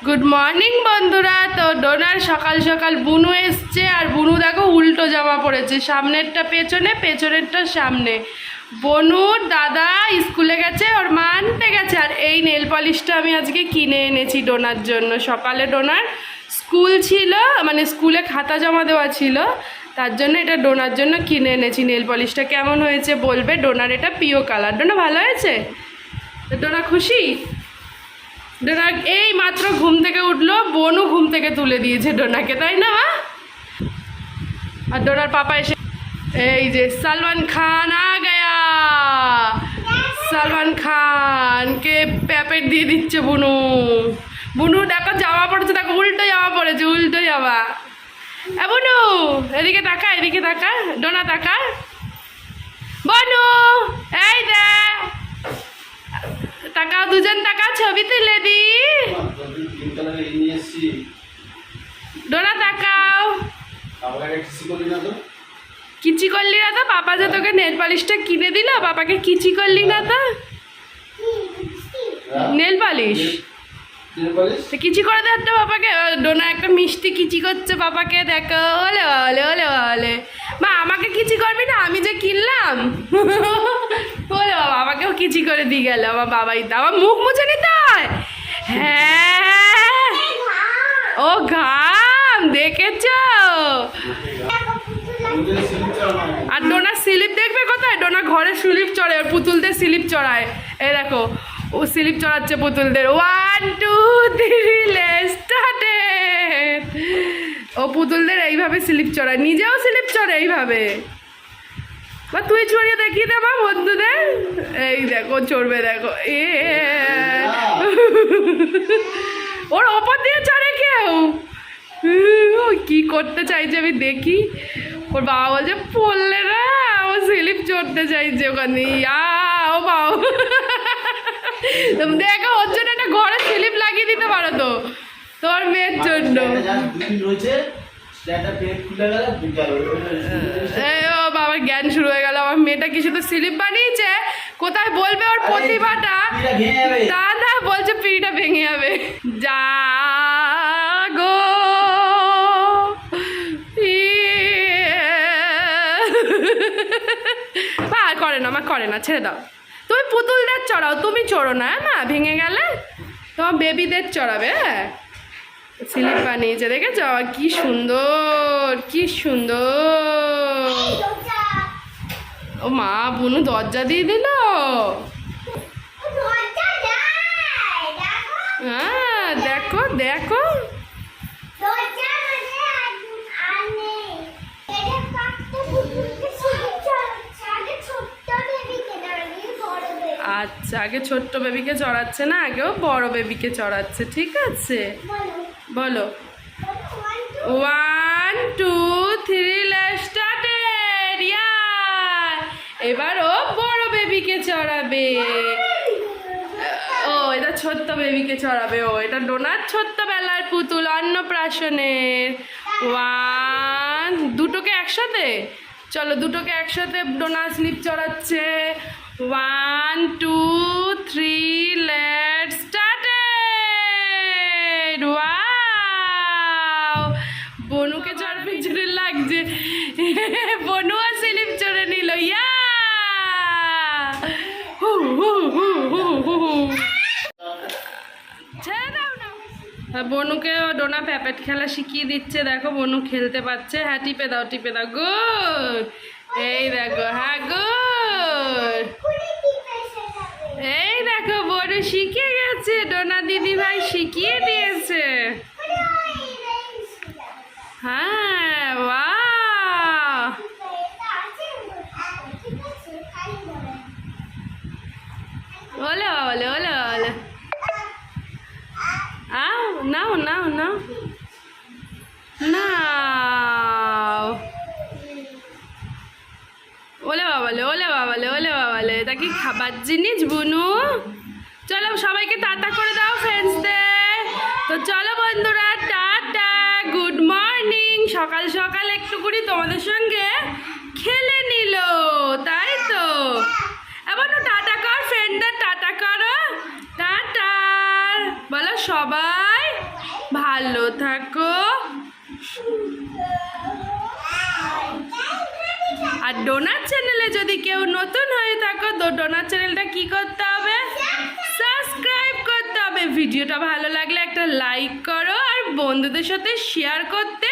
Good morning বন্ধুরা। তো donor সকাল সকাল বুনু এসছে, আর বুনু দেখো উল্টো জামা পড়েছে, সামনেরটা পেছনে, পেছনেরটা সামনে। বনুর দাদা স্কুলে গেছে, ওর মা আনতে গেছে। আর এই নেল পলিশটা আমি আজকে কিনে এনেছি ডোনার জন্য। সকালে ডোনার স্কুল ছিল, মানে স্কুলে খাতা জমা দেওয়া ছিল, তার জন্য এটা ডোনার জন্য কিনে এনেছি। নেল পলিশটা কেমন হয়েছে বলবে। ডোনার এটা প্রিয় কালার। ডোনা ভালো হয়েছে? ডোনা খুশি? ডোনা এই মাত্র ঘুম থেকে উঠলো, বোনও ঘুম থেকে তুলে দিয়েছে ডোনাকে, তাই না মা? আর ডোনার পাপা এসে এই যে সলমান খান আ গয়া। সলমান খানকে প্যাপেট দিয়ে দিচ্ছে বুনু। বুনু দেখো জামা পড়েছে, দেখো উল্টো জামা পড়েছে, উল্টো জামা। বুনু এদিকে তাকা, এদিকে তাকা, ডোনা তাকা। বনু এই দে তাকাও, দুজন তাকাও, ছবি তুলে দি। ডোনা তাকাও। কিচি করলি না তো? পাপা যে তোকে নেল পলিশটা কিনে দিল, পাপাকে কিচি করলি না তো? নেল পলিশ কিচি করে দে একটা পাপাকে। ডোনা একটা মিষ্টি কিচি করছে পাপাকে, দেখো। ওলে ওলে ওলে ওলে। মা আমাকে কিচি করবি না? আমি যে কিনলাম। ওলে বাবা, আমাকেও কিচি করে দিয়ে গেল আমার বাবাই। তো আমার মুখ মুছে নিতে হয়। হ্যাঁ, ও ঘাম দেখেছ? আর ডোনা স্লিপ দেখবে কোথায়? ডোনা ঘরে স্লিপ চড়ে, ওর পুতুলদের স্লিপ চড়ায়। এই দেখো, ও স্লিপ চড়াচ্ছে পুতুলদের। 1 2 3 লেটস স্টার্টেড। ও পুতুলদের এইভাবে স্লিপ চড়ায়, নিজেও স্লিপ চড়ে এইভাবে। বা তুই চড়িয়ে দেখিয়ে দে মা বন্ধুদের। এই দেখো চড়বে, দেখো। ওর ওপর দিয়ে চড়ে কেউ। কি করতে চাইছে আমি দেখি। ওর বাবা বলছে পড়লে না, ও স্লিপ চড়তে চাইছে ওখানে। ও বাবা, দেখো ওর জন্য একটা ঘরে স্লিপ লাগিয়ে দিতে পারো তো, তোর মেয়ের জন্য। ও বাবার জ্ঞান শুরু হয়ে গেল। আমার মেয়েটা কি শুধু স্লিপ বানিয়েছে, কোথায় বলবে ওর প্রতিভাটা? দাদা বলছে পিড়িটা ভেঙে যাবে। যা গো করে না, আমার করে না, ছেড়ে দাও। তুমি পুতুলদের চড়াও, তুমি চড়ো না। না ভেঙে গেলে তোমার বেবিদের চড়াবে। হ্যাঁ, স্লিপ বানিয়েছে, দেখেছ? কি সুন্দর, কি সুন্দর। ও মা, বুনু দরজা দিয়ে দিল। হ্যাঁ দেখো দেখো। আচ্ছা, আগে ছোট্ট বেবিকে চড়াচ্ছে না, আগেও বড় বেবিকে চড়াচ্ছে। ঠিক আছে, বলো 1 2 3 লেটস স্টার্টেড। এবার ও বড় বেবিকে চড়াবে। ও এটা ছোট্ট বেবিকে চড়াবে। ও এটা ডোনার ছোট্টবেলার পুতুল, অন্নপ্রাশনের। 1 দুটোকে একসাথে, চলো দুটোকে একসাথে ডোনা স্লিপ চড়াচ্ছে। 1 2 3 লেটস স্টার্টেড। ওয়াও, বনুকে চড় পিছনে লাগছে। বনুয়া স্লিপ চড়ে নিল। ইয়া হু হু হু হু হু। ছেড়ে দাও না। বনুকে ডোনা প্যাপেট খেলা শিখিয়ে দিচ্ছে। দেখো বনু খেলতে পারছে। হ্যাঁ, টিপে দাও, টিপে দাও। গুড। এই দেখো, হ্যাঁ গুড। এই দেখো বনু শিখে গেছে, ডোনা দিদি ভাই শিখিয়ে দিয়েছে। হ্যাঁ, বাহ। ওলে ওলে ওলে ওলে। আও নাও নাও নাও নাও। ওলে বাবালে, ওলে বাবালে, ওলে বাবালে। এটা কি খাবার জিনিস বুনু? চলো সবাইকে টাটা করে দাও ফ্রেন্ডসদের। তো চলো বন্ধুরা, টাটা, গুড মর্নিং। সকাল সকাল একটু করে তোমাদের সঙ্গে খেলে নিল, তাই তো? এবার টাটা কর ফ্রেন্ডদের, টাটা করো, টাটা বলো সবাই। ভালো থাকো। আর ডোনার চ্যানেলে যদি কেউ নতুন হয়ে থাকো তো ডোনার চ্যানেলটা কি করতে হবে? সাবস্ক্রাইব করতে হবে। ভিডিওটা ভালো লাগলে একটা লাইক করো আর বন্ধুদের সাথে শেয়ার করতে